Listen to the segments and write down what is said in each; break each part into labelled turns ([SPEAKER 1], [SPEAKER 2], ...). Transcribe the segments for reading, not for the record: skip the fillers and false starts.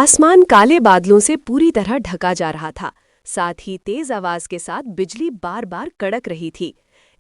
[SPEAKER 1] आसमान काले बादलों से पूरी तरह ढका जा रहा था। साथ ही तेज आवाज के साथ बिजली बार बार कड़क रही थी।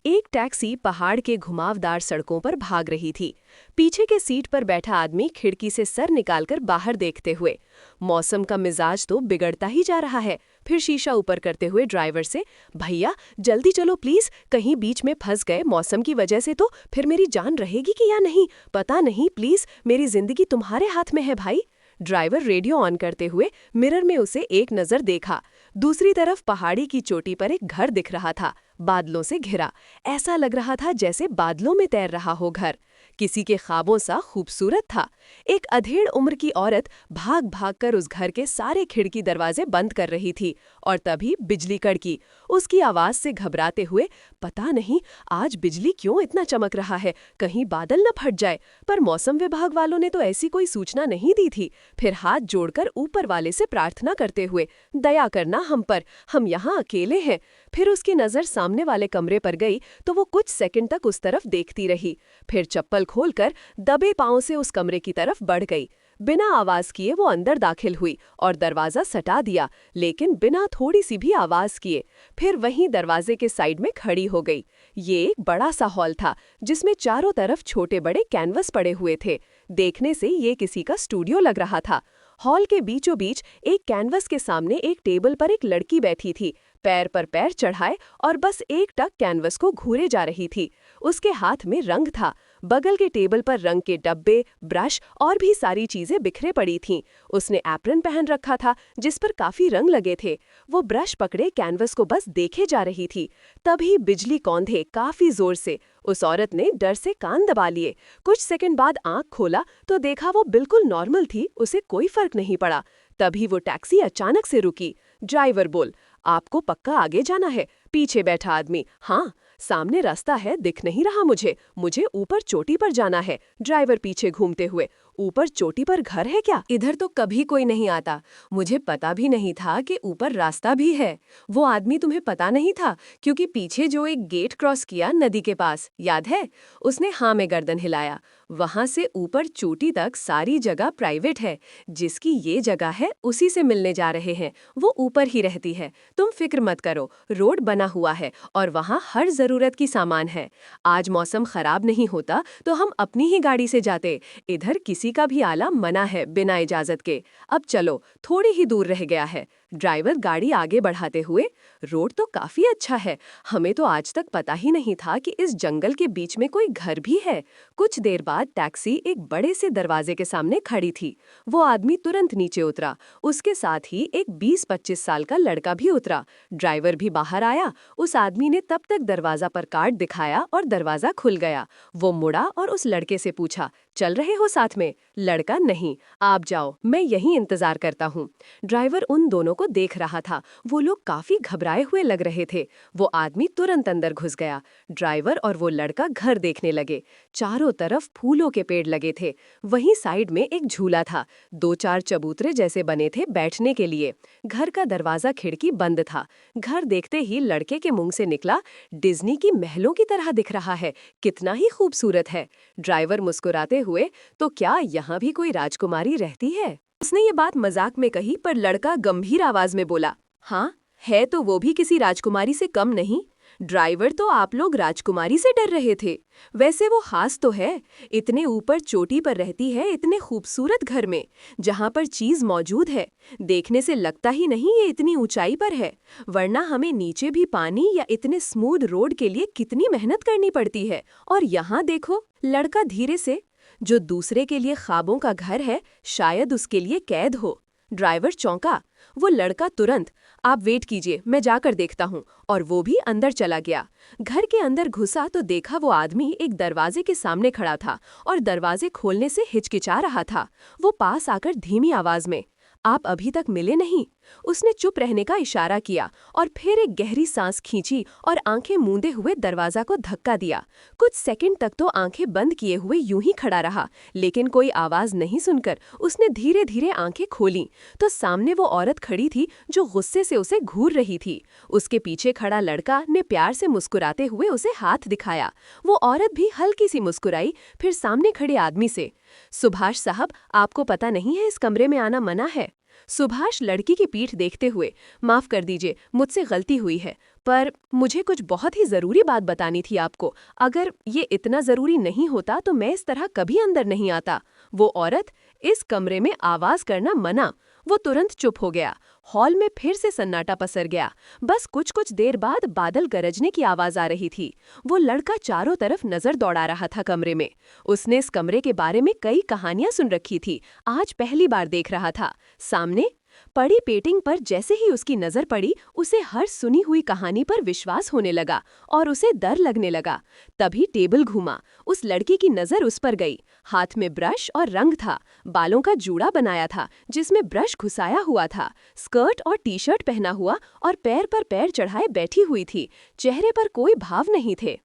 [SPEAKER 1] एक टैक्सी पहाड़ के घुमावदार सड़कों पर भाग रही थी। पीछे के सीट पर बैठा आदमी खिड़की से सर निकालकर बाहर देखते हुए। मौसम का मिजाज तो बिगड़ता ही जा रहा है। फिर शीशा ऊपर करते हुए ड्राइवर से, भैया जल्दी चलो प्लीज, कहीं बीच में फंस गए मौसम की वजह से तो फिर मेरी जान रहेगी कि या नहीं, पता नहीं, प्लीज मेरी जिंदगी तुम्हारे हाथ में है भाई। ड्राइवर रेडियो ऑन करते हुए मिरर में उसे एक नजर देखा। दूसरी तरफ पहाड़ी की चोटी पर एक घर दिख रहा था, बादलों से घिरा। ऐसा लग रहा था जैसे बादलों में तैर रहा हो घर। किसी के ख्वाबों सा खूबसूरत था। एक अधेड़ उम्र की औरत भाग भाग कर उस घर के सारे खिड़की दरवाजे बंद कर रही थी और तभी बिजली कड़की। उसकी आवाज से घबराते हुए, पता नहीं आज बिजली क्यों इतना चमक रहा है, कहीं बादल न फट जाए। पर मौसम विभाग वालों ने तो ऐसी कोई सूचना नहीं दी थी। फिर हाथ जोड़कर ऊपर वाले से प्रार्थना करते हुए, दया करना हम पर, हम यहाँ अकेले हैं। फिर उसकी नजर सामने वाले कमरे पर गई तो वो कुछ सेकंड तक उस तरफ देखती रही। फिर चप्पल खोलकर दबे पांव से उस कमरे की तरफ बढ़ गई। बिना आवाज किए वो अंदर दाखिल हुई और दरवाजा सटा दिया, लेकिन बिना थोड़ी सी भी आवाज किए। फिर वहीं दरवाजे के साइड में खड़ी हो गई। ये एक बड़ा सा हॉल था जिसमें चारों तरफ छोटे बड़े कैनवस पड़े हुए थे। देखने से ये किसी का स्टूडियो लग रहा था। हॉल के बीचों बीच एक कैनवस के सामने एक टेबल पर एक लड़की बैठी थी, पैर पर पैर चढ़ाए और बस एक टक कैनवस को घूरे जा रही थी। उसके हाथ में रंग था। बगल के टेबल पर रंग के डब्बे, ब्रश और भी सारी चीजें बिखरे पड़ी थीं। उसने एप्रन पहन रखा था जिस पर काफी रंग लगे थे। वो ब्रश पकड़े कैनवस को बस देखे जा रही थी। तभी बिजली कौंधे काफी जोर से। उस औरत ने डर से कान दबा लिए। कुछ सेकंड बाद आंख खोला तो देखा वो बिल्कुल नॉर्मल थी, उसे कोई फर्क नहीं पड़ा। तभी वो टैक्सी अचानक से रुकी। ड्राइवर बोल, आपको पक्का आगे जाना है? पीछे बैठा आदमी, हाँ सामने रास्ता है, दिख नहीं रहा मुझे, मुझे ऊपर चोटी पर जाना है। ड्राइवर पीछे घूमते हुए, ऊपर चोटी पर घर है क्या? इधर तो कभी कोई नहीं आता, मुझे पता भी नहीं था कि ऊपर रास्ता भी है। वो आदमी तुम्हें पता नहीं था क्योंकि पीछे जो एक गेट क्रॉस किया नदी के पास, याद है? उसने हाँ में गर्दन हिलाया। वहां से ऊपर चोटी तक सारी जगह प्राइवेट है। जिसकी ये जगह है उसी से मिलने जा रहे हैं, वो ऊपर ही रहती है। तुम फिक्र मत करो, रोड बना हुआ है और वहाँ हर जरूरत की सामान है। आज मौसम खराब नहीं होता तो हम अपनी ही गाड़ी से जाते। इधर किसी का भी आला मना है बिना इजाजत के। अब चलो, थोड़ी ही दूर रह गया है। ड्राइवर गाड़ी आगे बढ़ाते हुए, रोड तो काफी अच्छा है, हमें तो आज तक पता ही नहीं था कि इस जंगल के बीच में कोई घर भी है। कुछ देर बाद टैक्सी एक बड़े से दरवाजे के सामने खड़ी थी। वो आदमी तुरंत नीचे उतरा। उसके साथ ही एक 20-25 साल का लड़का भी उतरा। ड्राइवर भी बाहर आया। उस आदमी ने तब तक दरवाजा पर कार्ड दिखाया और दरवाजा खुल गया। वो मुड़ा और उस लड़के से पूछा, चल रहे हो साथ में? लड़का, नहीं, आप जाओ, मैं यहीं इंतजार करता हूँ। ड्राइवर उन दोनों को देख रहा था। वो लोग काफी घबराए हुए लग रहे थे। वो आदमी तुरंत अंदर घुस गया। ड्राइवर और वो लड़का घर देखने लगे। चारों तरफ फूलों के पेड़ लगे थे। वहीं साइड में एक झूला था, 2-4 चबूतरे जैसे बने थे बैठने के लिए। घर का दरवाजा खिड़की बंद था। घर देखते ही लड़के के मुंह से निकला, डिज्नी की महलों की तरह दिख रहा है, कितना ही खूबसूरत है। ड्राइवर मुस्कुराते हुए, तो क्या यहाँ भी कोई राजकुमारी रहती है? उसने ये बात मजाक में कही पर लड़का गंभीर आवाज में बोला, हाँ है, तो वो भी किसी राजकुमारी से कम नहीं। ड्राइवर, तो आप लोग राजकुमारी से डर रहे थे? वैसे वो खास तो है, इतने ऊपर चोटी पर रहती है, इतने खूबसूरत घर में जहाँ पर चीज मौजूद है। देखने से लगता ही नहीं ये इतनी ऊंचाई पर है, वरना हमें नीचे भी पानी या इतने स्मूथ रोड के लिए कितनी मेहनत करनी पड़ती है। और यहाँ देखो, लड़का धीरे से, जो दूसरे के लिए ख्वाबों का घर है शायद उसके लिए कैद हो। ड्राइवर चौंका। वो लड़का तुरंत, आप वेट कीजिए, मैं जाकर देखता हूँ, और वो भी अंदर चला गया। घर के अंदर घुसा तो देखा वो आदमी एक दरवाजे के सामने खड़ा था और दरवाजे खोलने से हिचकिचा रहा था। वो पास आकर धीमी आवाज में, आप अभी तक मिले नहीं? उसने चुप रहने का इशारा किया और फिर एक गहरी सांस खींची और आंखें मूंदे हुए दरवाजा को धक्का दिया। कुछ सेकंड तक तो आंखें बंद किए हुए यूं ही खड़ा रहा, लेकिन कोई आवाज नहीं सुनकर उसने धीरे धीरे आंखें खोलीं तो सामने वो औरत खड़ी थी जो गुस्से से उसे घूर रही थी। उसके पीछे खड़ा लड़का ने प्यार से मुस्कुराते हुए उसे हाथ दिखाया। वो औरत भी हल्की सी मुस्कुराई, फिर सामने खड़े आदमी से, सुभाष साहब, आपको पता नहीं है इस कमरे में आना मना है? सुभाष लड़की की पीठ देखते हुए, माफ कर दीजिए, मुझसे गलती हुई है, पर मुझे कुछ बहुत ही जरूरी बात बतानी थी आपको। अगर ये इतना जरूरी नहीं होता तो मैं इस तरह कभी अंदर नहीं आता। वो औरत, इस कमरे में आवाज करना मना। वो तुरंत चुप हो गया। हॉल में फिर से सन्नाटा पसर गया। बस कुछ देर बाद बादल गरजने की आवाज आ रही थी। वो लड़का चारों तरफ नजर दौड़ा रहा था कमरे में। उसने इस कमरे के बारे में कई कहानियां सुन रखी थी, आज पहली बार देख रहा था। सामने पड़ी पेंटिंग पर जैसे ही उसकी नजर पड़ी, उसे हर सुनी हुई कहानी पर विश्वास होने लगा और उसे डर लगने लगा। तभी टेबल घूमा, उस लड़की की नजर उस पर गई। हाथ में ब्रश और रंग था, बालों का जूड़ा बनाया था जिसमें ब्रश घुसाया हुआ था, स्कर्ट और टी-शर्ट पहना हुआ और पैर पर पैर चढ़ाए बैठी हुई थी। चेहरे पर कोई भाव नहीं थे।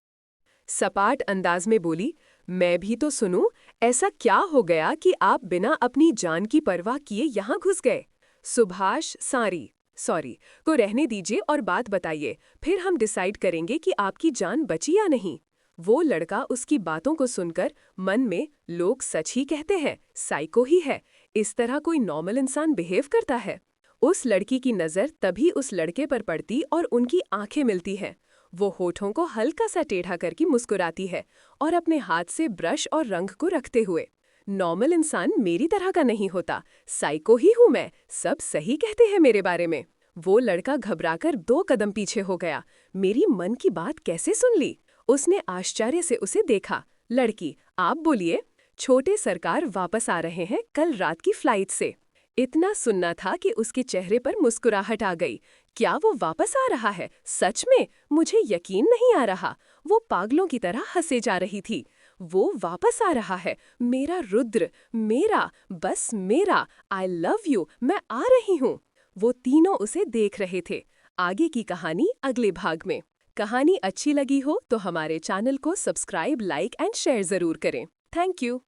[SPEAKER 1] सपाट अंदाज में बोली, मैं भी तो सुनूं, ऐसा क्या हो गया कि आप बिना अपनी जान की परवाह किए यहाँ घुस गए? सुभाष सॉरी को रहने दीजिए और बात बताइए, फिर हम डिसाइड करेंगे कि आपकी जान बची या नहीं। वो लड़का उसकी बातों को सुनकर मन में, लोग सच ही कहते हैं, साइको ही है, इस तरह कोई नॉर्मल इंसान बिहेव करता है। उस लड़की की नज़र तभी उस लड़के पर पड़ती और उनकी आंखें मिलती हैं। वो होठों को हल्का सा टेढ़ा करके मुस्कुराती है और अपने हाथ से ब्रश और रंग को रखते हुए, नॉर्मल इंसान मेरी तरह का नहीं होता, साइको ही हूं मैं, सब सही कहते हैं मेरे बारे में। वो लड़का घबराकर 2 कदम पीछे हो गया। मेरी मन की बात कैसे सुन ली? उसने आश्चर्य से उसे देखा। लड़की, आप बोलिए। छोटे सरकार वापस आ रहे हैं कल रात की फ्लाइट से। इतना सुनना था कि उसके चेहरे पर मुस्कुराहट आ गई। क्या वो वापस आ रहा है? सच में? मुझे यकीन नहीं आ रहा। वो पागलों की तरह हंसे जा रही थी। वो वापस आ रहा है, मेरा रुद्र, मेरा, बस मेरा, आई लव यू, मैं आ रही हूँ। वो तीनों उसे देख रहे थे। आगे की कहानी अगले भाग में। कहानी अच्छी लगी हो तो हमारे चैनल को सब्सक्राइब, लाइक एंड शेयर जरूर करें। Thank you.